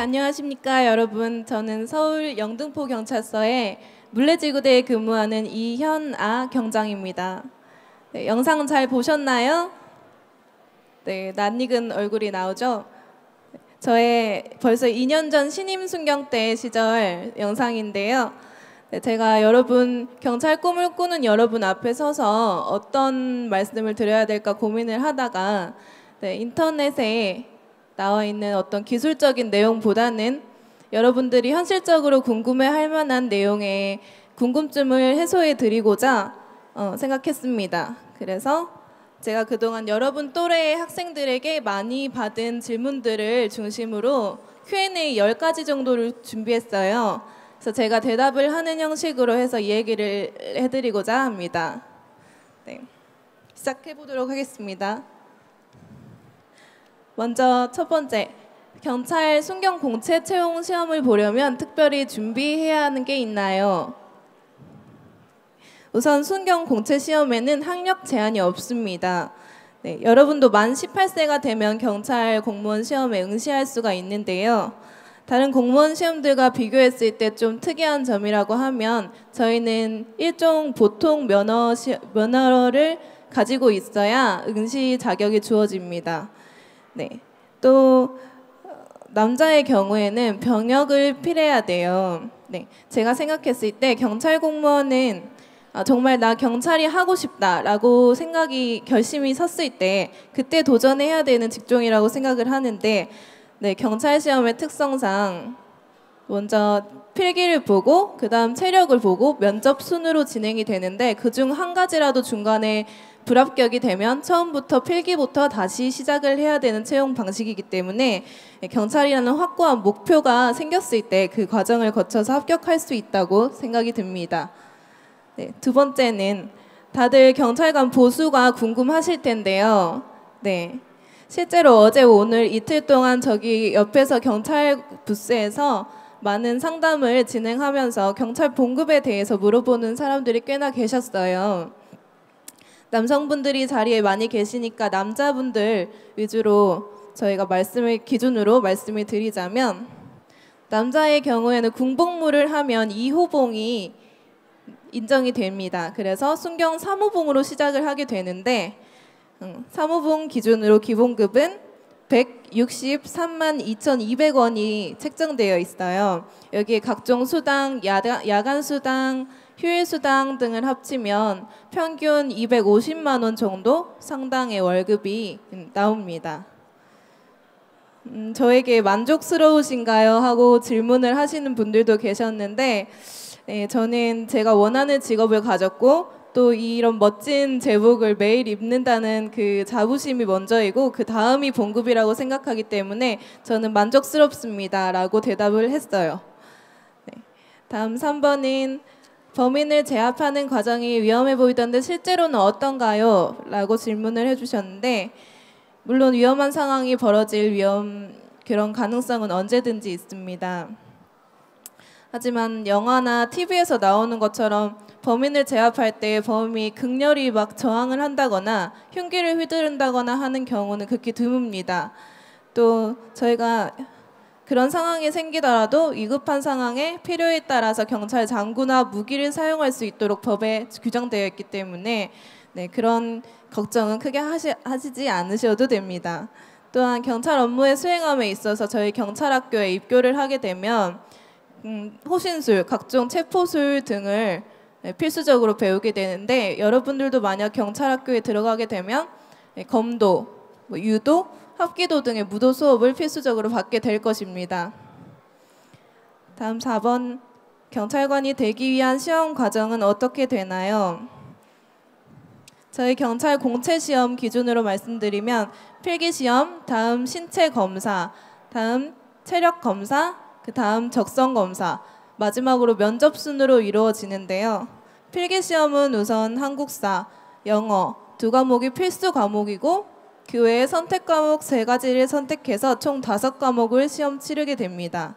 안녕하십니까 여러분. 저는 서울 영등포 경찰서에 물레지구대에 근무하는 이현아 경장입니다. 네, 영상 잘 보셨나요? 네, 낯익은 얼굴이 나오죠? 저의 벌써 2년 전 신임 순경 때 시절 영상인데요. 네, 제가 여러분, 경찰 꿈을 꾸는 여러분 앞에 서서 어떤 말씀을 드려야 될까 고민을 하다가 인터넷에 나와 있는 어떤 기술적인 내용보다는 여러분들이 현실적으로 궁금해할 만한 내용의 궁금증을 해소해 드리고자 생각했습니다. 그래서 제가 그동안 여러분 또래의 학생들에게 많이 받은 질문들을 중심으로 Q&A 10가지 정도를 준비했어요. 그래서 제가 대답을 하는 형식으로 해서 이 얘기를 해드리고자 합니다. 네, 시작해 보도록 하겠습니다. 먼저 첫 번째, 경찰 순경 공채 채용 시험을 보려면 특별히 준비해야 하는 게 있나요? 우선 순경 공채 시험에는 학력 제한이 없습니다. 네, 여러분도 만 18세가 되면 경찰 공무원 시험에 응시할 수가 있는데요. 다른 공무원 시험들과 비교했을 때 좀 특이한 점이라고 하면 저희는 일종 보통 면허를 가지고 있어야 응시 자격이 주어집니다. 네, 또 남자의 경우에는 병역을 필해야 돼요. 네, 제가 생각했을 때 경찰 공무원은 정말 나 경찰이 하고 싶다라고 결심이 섰을 때 그때 도전해야 되는 직종이라고 생각을 하는데, 네, 경찰 시험의 특성상 먼저 필기를 보고 그 다음 체력을 보고 면접 순으로 진행이 되는데, 그중 한 가지라도 중간에 불합격이 되면 처음부터 필기부터 다시 시작을 해야 되는 채용 방식이기 때문에 경찰이라는 확고한 목표가 생겼을 때 그 과정을 거쳐서 합격할 수 있다고 생각이 듭니다. 네, 두 번째는 다들 경찰관 보수가 궁금하실 텐데요. 네, 실제로 어제 오늘 이틀 동안 저기 옆에서 경찰 부스에서 많은 상담을 진행하면서 경찰 봉급에 대해서 물어보는 사람들이 꽤나 계셨어요. 남성분들이 자리에 많이 계시니까 남자분들 위주로 저희가 기준으로 말씀을 드리자면, 남자의 경우에는 군복무를 하면 2호봉이 인정이 됩니다. 그래서 순경 3호봉으로 시작을 하게 되는데 3호봉 기준으로 기본급은 163만 2,200원이 책정되어 있어요. 여기에 각종 수당, 야간 수당, 휴일 수당 등을 합치면 평균 250만 원 정도 상당의 월급이 나옵니다. 저에게 만족스러우신가요? 하고 질문을 하시는 분들도 계셨는데, 네, 저는 제가 원하는 직업을 가졌고 또 이런 멋진 제복을 매일 입는다는 그 자부심이 먼저이고 그 다음이 봉급이라고 생각하기 때문에 저는 만족스럽습니다 라고 대답을 했어요. 네, 다음 3번은 범인을 제압하는 과정이 위험해 보이던데 실제로는 어떤가요? 라고 질문을 해주셨는데, 물론 위험한 상황이 벌어질 그런 가능성은 언제든지 있습니다. 하지만 영화나 TV에서 나오는 것처럼 범인을 제압할 때 범인이 극렬히 막 저항을 한다거나 흉기를 휘두른다거나 하는 경우는 극히 드뭅니다. 또 저희가 그런 상황이 생기더라도 위급한 상황에 필요에 따라서 경찰 장구나 무기를 사용할 수 있도록 법에 규정되어 있기 때문에 네, 그런 걱정은 크게 하시지 않으셔도 됩니다. 또한 경찰 업무의 수행함에 있어서 저희 경찰학교에 입교를 하게 되면 호신술, 각종 체포술 등을 필수적으로 배우게 되는데, 여러분들도 만약 경찰학교에 들어가게 되면 검도, 유도, 합기도 등의 무도 수업을 필수적으로 받게 될 것입니다. 다음 4번, 경찰관이 되기 위한 시험 과정은 어떻게 되나요? 저희 경찰 공채 시험 기준으로 말씀드리면 필기시험, 다음 신체 검사, 다음 체력 검사, 그 다음 적성 검사, 마지막으로 면접 순으로 이루어지는데요. 필기시험은 우선 한국사, 영어 두 과목이 필수 과목이고 그 외에 선택 과목 3가지를 선택해서 총 5과목을 시험 치르게 됩니다.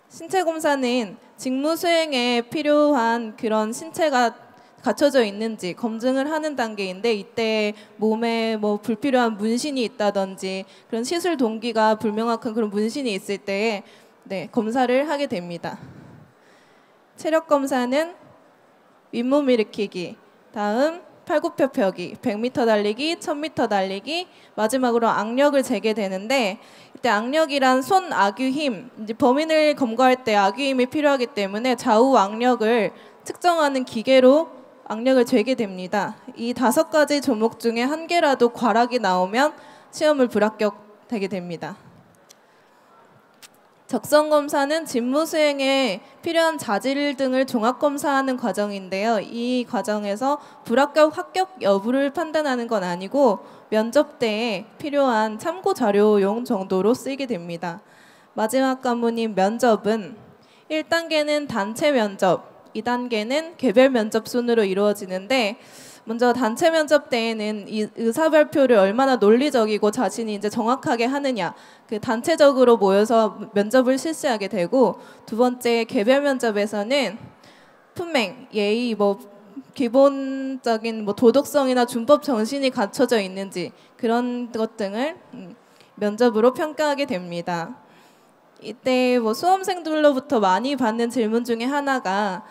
신체 검사는 직무 수행에 필요한 그런 신체가 갖춰져 있는지 검증을 하는 단계인데, 이때 몸에 뭐 불필요한 문신이 있다든지 그런 시술 동기가 불명확한 그런 문신이 있을 때 검사를 하게 됩니다. 체력 검사는 윗몸 일으키기, 다음 팔굽혀펴기, 100m 달리기, 1000m 달리기, 마지막으로 악력을 재게 되는데, 이때 악력이란 손 악유 힘, 이제 범인을 검거할 때 악유 힘이 필요하기 때문에 좌우 악력을 측정하는 기계로 악력을 재게 됩니다. 이 5가지 종목 중에 한 개라도 과락이 나오면 시험을 불합격되게 됩니다. 적성검사는 직무 수행에 필요한 자질 등을 종합검사하는 과정인데요. 이 과정에서 불합격, 합격 여부를 판단하는 건 아니고 면접 때에 필요한 참고 자료용 정도로 쓰이게 됩니다. 마지막 과목인 면접은 1단계는 단체 면접, 2단계는 개별 면접 순으로 이루어지는데, 먼저 단체 면접 때에는 이 의사 발표를 얼마나 논리적이고 자신이 이제 정확하게 하느냐, 그 단체적으로 모여서 면접을 실시하게 되고, 두 번째 개별 면접에서는 품행, 예의, 뭐 기본적인 뭐 도덕성이나 준법 정신이 갖춰져 있는지 그런 것 등을 면접으로 평가하게 됩니다. 이때 뭐 수험생들로부터 많이 받는 질문 중에 하나가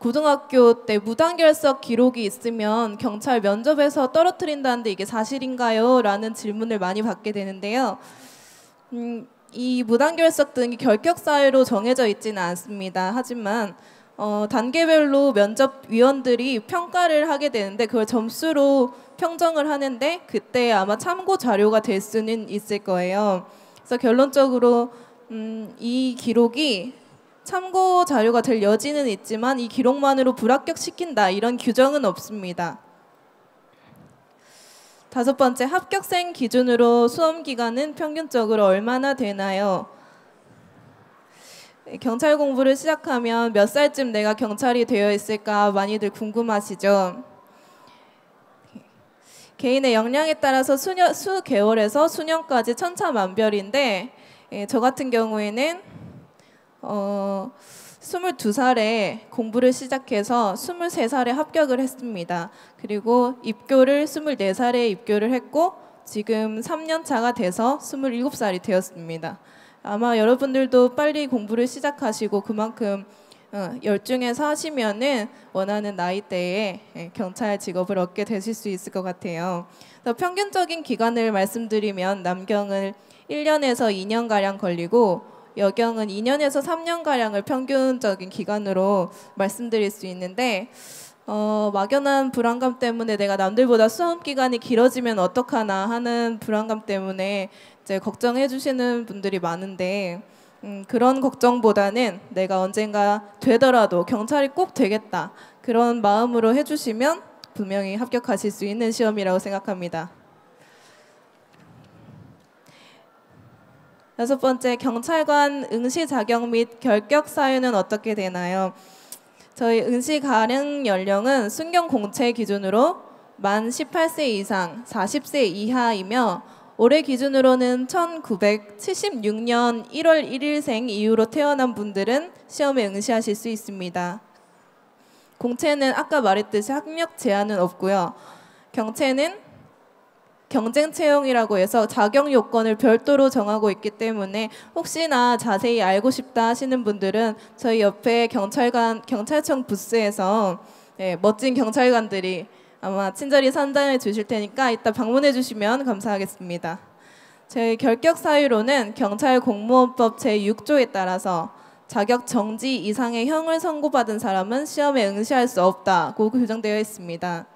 고등학교 때 무단결석 기록이 있으면 경찰 면접에서 떨어뜨린다는데 이게 사실인가요? 라는 질문을 많이 받게 되는데요. 이 무단결석 등이 결격사유로 정해져 있지는 않습니다. 하지만 단계별로 면접위원들이 평가를 하게 되는데, 그걸 점수로 평정을 하는데 그때 아마 참고 자료가 될 수는 있을 거예요. 그래서 결론적으로 이 기록이 참고 자료가 될 여지는 있지만 이 기록만으로 불합격시킨다, 이런 규정은 없습니다. 5번째, 합격생 기준으로 수험 기간은 평균적으로 얼마나 되나요? 경찰 공부를 시작하면 몇 살쯤 내가 경찰이 되어 있을까 많이들 궁금하시죠? 개인의 역량에 따라서 수개월에서 수년까지 천차만별인데, 저 같은 경우에는 22살에 공부를 시작해서 23살에 합격을 했습니다. 그리고 입교를 24살에 입교를 했고 지금 3년 차가 돼서 27살이 되었습니다. 아마 여러분들도 빨리 공부를 시작하시고 그만큼 열중해서 하시면은 원하는 나이대에 경찰 직업을 얻게 되실 수 있을 것 같아요. 그래서 평균적인 기간을 말씀드리면 남경은 1년에서 2년가량 걸리고 여경은 2년에서 3년가량을 평균적인 기간으로 말씀드릴 수 있는데, 막연한 불안감 때문에 내가 남들보다 수험 기간이 길어지면 어떡하나 하는 불안감 때문에 이제 걱정해 주시는 분들이 많은데, 그런 걱정보다는 내가 언젠가 되더라도 경찰이 꼭 되겠다, 그런 마음으로 해주시면 분명히 합격하실 수 있는 시험이라고 생각합니다. 6번째, 경찰관 응시 자격 및 결격 사유는 어떻게 되나요? 저희 응시 가능 연령은 순경 공채 기준으로 만 18세 이상 40세 이하이며, 올해 기준으로는 1976년 1월 1일생 이후로 태어난 분들은 시험에 응시하실 수 있습니다. 공채는 아까 말했듯이 학력 제한은 없고요. 경채는 경쟁 채용이라고 해서 자격 요건을 별도로 정하고 있기 때문에 혹시나 자세히 알고 싶다 하시는 분들은 저희 옆에 경찰청 부스에서 멋진 경찰관들이 아마 친절히 선정해 주실 테니까 이따 방문해 주시면 감사하겠습니다. 저희 결격 사유로는 경찰공무원법 제6조에 따라서 자격 정지 이상의 형을 선고받은 사람은 시험에 응시할 수 없다고 규정되어 있습니다.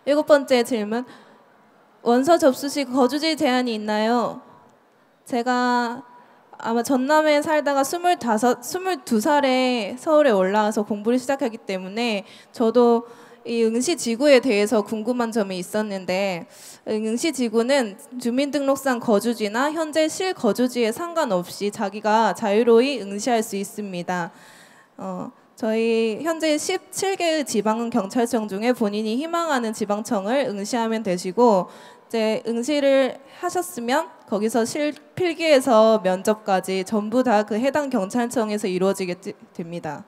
7번째 질문, 원서 접수 시 거주지 제한이 있나요? 제가 아마 전남에 살다가 22살에 서울에 올라와서 공부를 시작하기 때문에 저도 이 응시지구에 대해서 궁금한 점이 있었는데, 응시지구는 주민등록상 거주지나 현재 실거주지에 상관없이 자기가 자유로이 응시할 수 있습니다. 저희 현재 17개의 지방경찰청 중에 본인이 희망하는 지방청을 응시하면 되시고, 이제 응시를 하셨으면 거기서 필기에서 면접까지 전부 다 그 해당 경찰청에서 이루어지게 됩니다.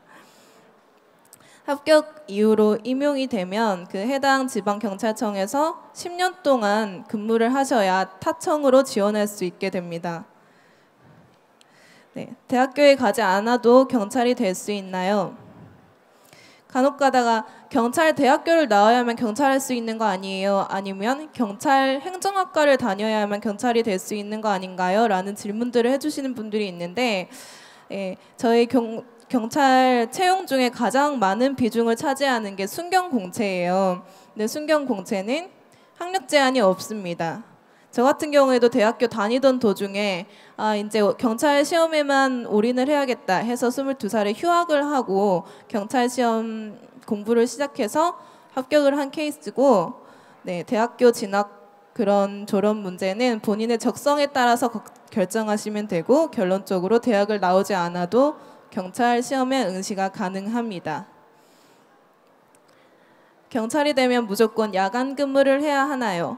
합격 이후로 임용이 되면 그 해당 지방경찰청에서 10년 동안 근무를 하셔야 타청으로 지원할 수 있게 됩니다. 네, 대학교에 가지 않아도 경찰이 될 수 있나요? 간혹 가다가 경찰 대학교를 나와야만 경찰할 수 있는 거 아니에요? 아니면 경찰 행정학과를 다녀야만 경찰이 될 수 있는 거 아닌가요? 라는 질문들을 해주시는 분들이 있는데 저희 경찰 채용 중에 가장 많은 비중을 차지하는 게 순경공채예요. 근데 순경공채는 학력 제한이 없습니다. 저 같은 경우에도 대학교 다니던 도중에 이제 경찰 시험에만 올인을 해야겠다 해서 22살에 휴학을 하고 경찰 시험 공부를 시작해서 합격을 한 케이스고, 네, 대학교 진학 그런 졸업 문제는 본인의 적성에 따라서 결정하시면 되고 결론적으로 대학을 나오지 않아도 경찰 시험에 응시가 가능합니다. 경찰이 되면 무조건 야간 근무를 해야 하나요?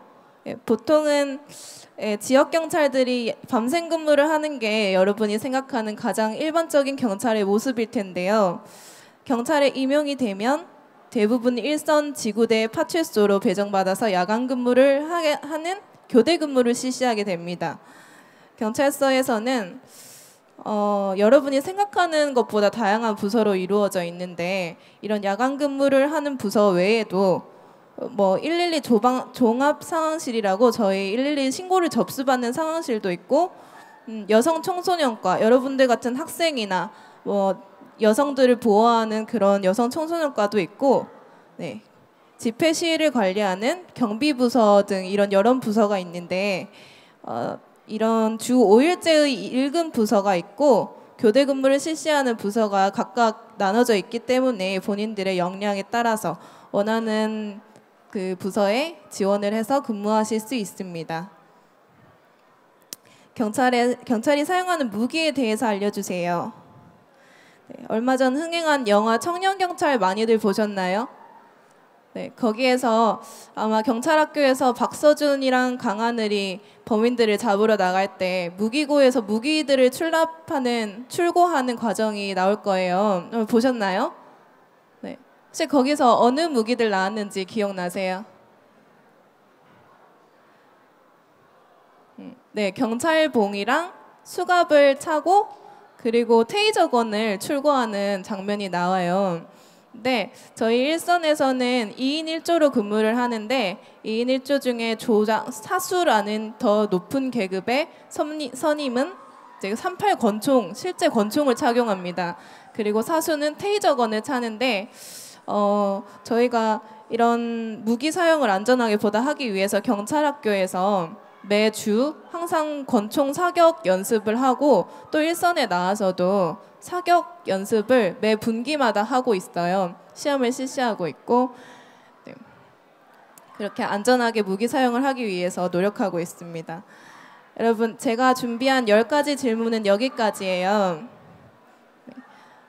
보통은 지역 경찰들이 밤샘 근무를 하는 게 여러분이 생각하는 가장 일반적인 경찰의 모습일 텐데요. 경찰에 임용이 되면 대부분 일선 지구대 파출소로 배정받아서 야간 근무를 하는 교대 근무를 실시하게 됩니다. 경찰서에서는 여러분이 생각하는 것보다 다양한 부서로 이루어져 있는데 이런 야간 근무를 하는 부서 외에도 112 종합 상황실이라고 저희 112 신고를 접수받는 상황실도 있고, 여성 청소년과 여러분들 같은 학생이나 여성들을 보호하는 그런 여성 청소년과도 있고, 네, 집회 시위를 관리하는 경비부서 등 이런 여러 부서가 있는데 이런 주 5일제의 1금 부서가 있고 교대 근무를 실시하는 부서가 각각 나눠져 있기 때문에 본인들의 역량에 따라서 원하는 그 부서에 지원을 해서 근무하실 수 있습니다. 경찰이 사용하는 무기에 대해서 알려주세요. 네, 얼마 전 흥행한 영화 청년경찰 많이들 보셨나요? 네, 거기에서 아마 경찰학교에서 박서준이랑 강하늘이 범인들을 잡으러 나갈 때 무기고에서 무기들을 출고하는 과정이 나올 거예요. 보셨나요? 네. 혹시 거기서 어느 무기들 나왔는지 기억나세요? 네, 경찰봉이랑 수갑을 차고 그리고 테이저건을 출고하는 장면이 나와요. 네, 저희 일선에서는 2인 1조로 근무를 하는데 2인 1조 중에 사수라는 더 높은 계급의 선임은 38 권총, 실제 권총을 착용합니다. 그리고 사수는 테이저건을 차는데 저희가 이런 무기 사용을 안전하게 하기 위해서 경찰학교에서 매주 항상 권총 사격 연습을 하고 또 일선에 나와서도 사격 연습을 매 분기마다 하고 있어요. 시험을 실시하고 있고, 네, 그렇게 안전하게 무기 사용을 하기 위해서 노력하고 있습니다. 여러분, 제가 준비한 10가지 질문은 여기까지예요.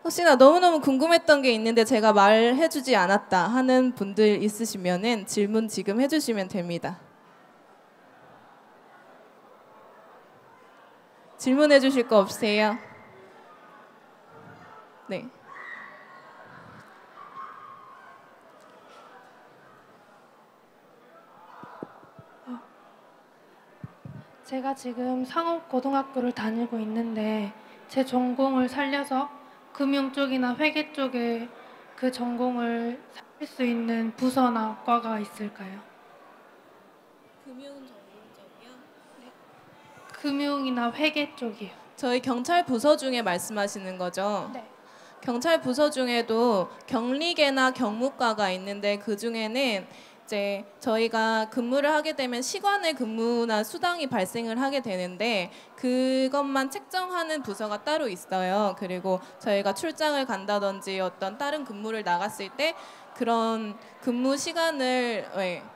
혹시나 너무너무 궁금했던 게 있는데 제가 말해주지 않았다 하는 분들 있으시면은 질문 지금 해주시면 됩니다. 질문해 주실 거 없으세요? 네. 제가 지금 상업고등학교를 다니고 있는데 제 전공을 살려서 금융 쪽이나 회계 쪽에 그 전공을 살릴 수 있는 부서나 과가 있을까요? 금융 전공 쪽이요? 네. 금융이나 회계 쪽이요. 저희 경찰 부서 중에 말씀하시는 거죠? 네. 경찰 부서 중에도 경리계나 경무과가 있는데 그 중에는 이제 저희가 근무를 하게 되면 시간의 근무나 수당이 발생을 하게 되는데 그것만 책정하는 부서가 따로 있어요. 그리고 저희가 출장을 간다든지 어떤 다른 근무를 나갔을 때 그런 근무 시간을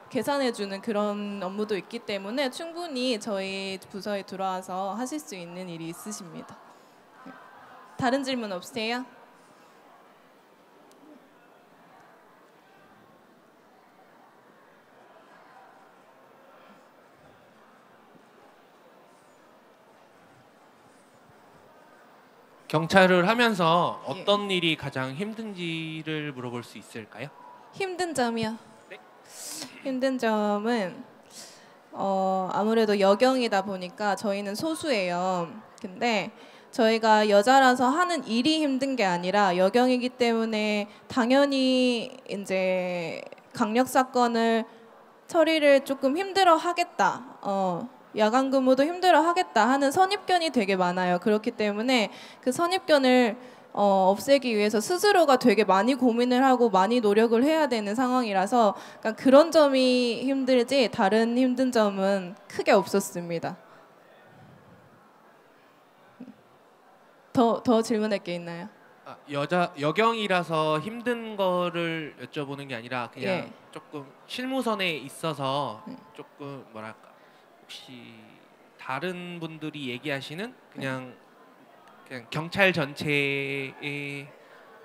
계산해주는 그런 업무도 있기 때문에 충분히 저희 부서에 들어와서 하실 수 있는 일이 있으십니다. 다른 질문 없으세요? 경찰을 하면서 어떤 일이 가장 힘든지를 물어볼 수 있을까요? 힘든 점이요. 네. 힘든 점은 아무래도 여경이다 보니까 저희는 소수예요. 근데 저희가 여자라서 하는 일이 힘든 게 아니라 여경이기 때문에 당연히 이제 강력 사건을 처리를 조금 힘들어 하겠다. 야간 근무도 힘들어 하겠다 하는 선입견이 되게 많아요. 그렇기 때문에 그 선입견을 없애기 위해서 스스로가 되게 많이 고민을 하고 많이 노력을 해야 되는 상황이라서 그러니까 그런 점이 힘들지 다른 힘든 점은 크게 없었습니다. 더 질문할 게 있나요? 여경이라서 힘든 거를 여쭤보는 게 아니라 그냥 예. 조금 실무선에 있어서 조금 뭐랄까 혹시 다른 분들이 얘기하시는 그냥 경찰 전체의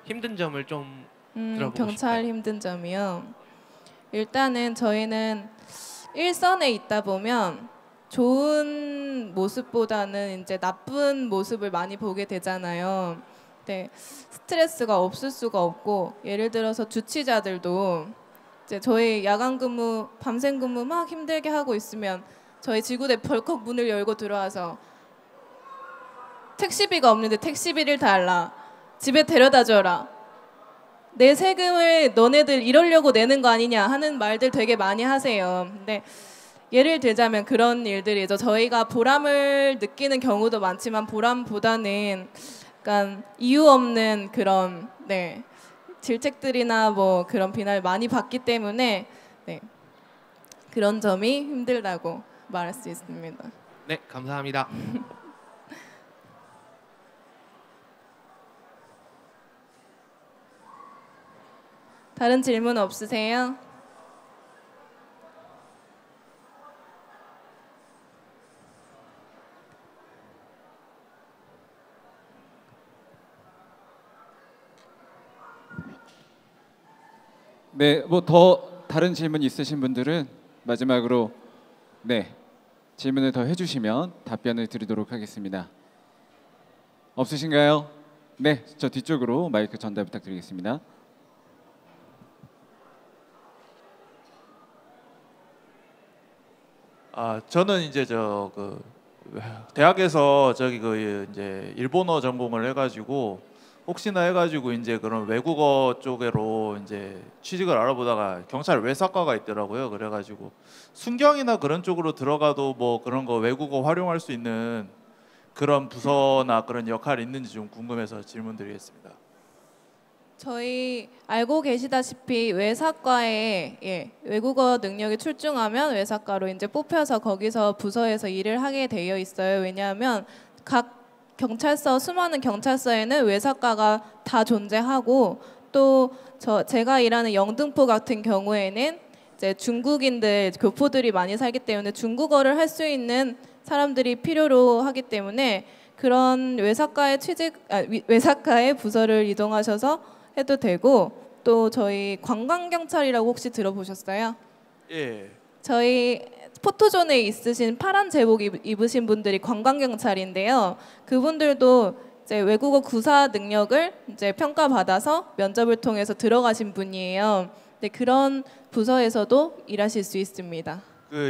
힘든 점을 좀 들어보고 경찰 싶어요. 힘든 점이요. 일단은 저희는 일선에 있다 보면 좋은 모습보다는 이제 나쁜 모습을 많이 보게 되잖아요. 근데 스트레스가 없을 수가 없고 예를 들어서 주치자들도 이제 저희 야간 근무, 밤샘 근무 막 힘들게 하고 있으면 저희 지구대 벌컥 문을 열고 들어와서 택시비가 없는데 택시비를 달라. 집에 데려다 줘라. 내 세금을 너네들 이러려고 내는 거 아니냐 하는 말들 되게 많이 하세요. 근데 예를 들자면 그런 일들이죠. 저희가 보람을 느끼는 경우도 많지만 보람보다는 약간 이유 없는 그런 질책들이나 뭐 그런 비난을 많이 받기 때문에 그런 점이 힘들다고 말할 수 있습니다. 네, 감사합니다. 다른 질문 없으세요? 네, 뭐 더 다른 질문 있으신 분들은 마지막으로 질문을 더 해주시면 답변을 드리도록 하겠습니다. 없으신가요? 네, 저 뒤쪽으로 마이크 전달 부탁드리겠습니다. 저는 이제 대학에서 이제 일본어 전공을 해가지고 혹시나 해가지고 이제 그런 외국어 쪽으로 이제 취직을 알아보다가 경찰 외사과가 있더라고요. 그래가지고 순경이나 그런 쪽으로 들어가도 뭐 그런 거 외국어 활용할 수 있는 그런 부서나 그런 역할이 있는지 좀 궁금해서 질문드리겠습니다. 저희 알고 계시다시피 외사과에 외국어 능력이 출중하면 외사과로 이제 뽑혀서 거기서 부서에서 일을 하게 되어 있어요. 왜냐하면 각 경찰서 수많은 경찰서에는 외사과가 다 존재하고 또 제가 일하는 영등포 같은 경우에는 이제 중국인들 교포들이 많이 살기 때문에 중국어를 할 수 있는 사람들이 필요로 하기 때문에 그런 외사과의 부서를 이동하셔서 해도 되고 또 저희 관광경찰이라고 혹시 들어보셨어요? 예. 저희 포토존에 있으신 파란 제복 입으신 분들이 관광경찰인데요. 그분들도 이제 외국어 구사 능력을 이제 평가받아서 면접을 통해서 들어가신 분이에요. 근데 그런 부서에서도 일하실 수 있습니다.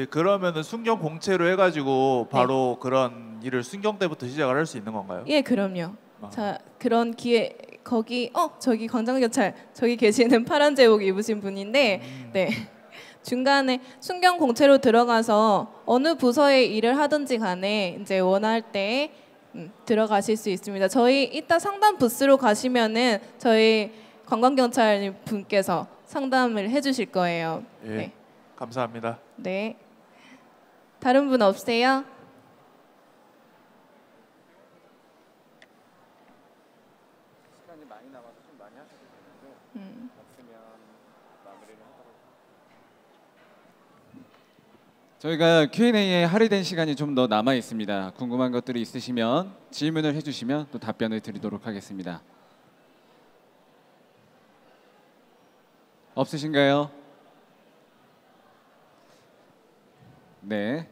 그러면은 순경 공채로 해가지고 바로 그런 일을 순경 때부터 시작을 할 수 있는 건가요? 예, 그럼요. 자, 그런 기회 거기 저기 관광경찰 저기 계시는 파란 제복 입으신 분인데 중간에 순경 공채로 들어가서 어느 부서에 일을 하든지 간에 이제 원할 때 들어가실 수 있습니다. 저희 이따 상담 부스로 가시면은 저희 관광경찰 분께서 상담을 해주실 거예요. 예. 네. 감사합니다. 네. 다른 분 없으세요? 시간이 많이 남아서 좀 많이 하셔도 되는데 없으면 마무리를 하도록. 저희가 Q&A에 할애된 시간이 좀 더 남아 있습니다. 궁금한 것들이 있으시면 질문을 해주시면 또 답변을 드리도록 하겠습니다. 없으신가요? 네.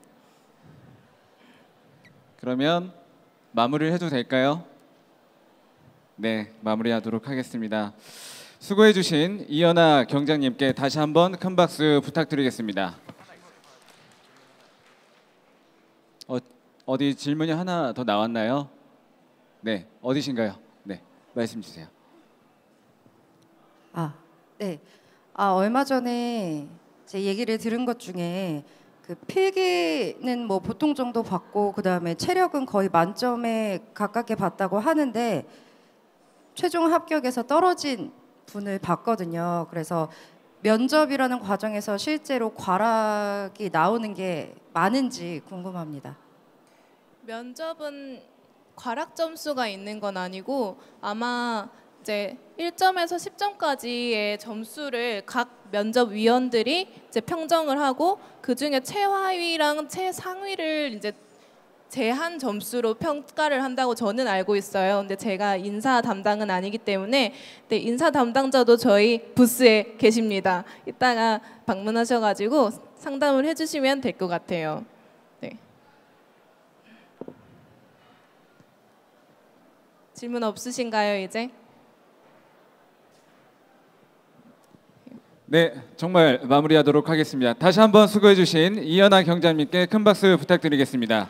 그러면 마무리를 해도 될까요? 네, 마무리하도록 하겠습니다. 수고해주신 이연아 경장님께 다시 한번 큰 박수 부탁드리겠습니다. 어디 질문이 하나 더 나왔나요? 네, 어디신가요? 네, 말씀 주세요. 네. 얼마 전에 제 얘기를 들은 것 중에 그 필기는 뭐 보통 정도 받고 그다음에 체력은 거의 만점에 가깝게 받다고 하는데 최종 합격에서 떨어진 분을 봤거든요. 그래서 면접이라는 과정에서 실제로 과락이 나오는 게 많은지 궁금합니다. 면접은 과락 점수가 있는 건 아니고 아마 이제 1점에서 10점까지의 점수를 각 면접위원들이 이제 평정을 하고 그 중에 최하위랑 최상위를 이제 제한 점수로 평가를 한다고 저는 알고 있어요. 근데 제가 인사 담당은 아니기 때문에 네, 인사 담당자도 저희 부스에 계십니다. 이따가 방문하셔가지고 상담을 해주시면 될 것 같아요. 네. 질문 없으신가요, 이제? 네, 정말 마무리하도록 하겠습니다. 다시 한번 수고해주신 이연아 경장님께 큰 박수 부탁드리겠습니다.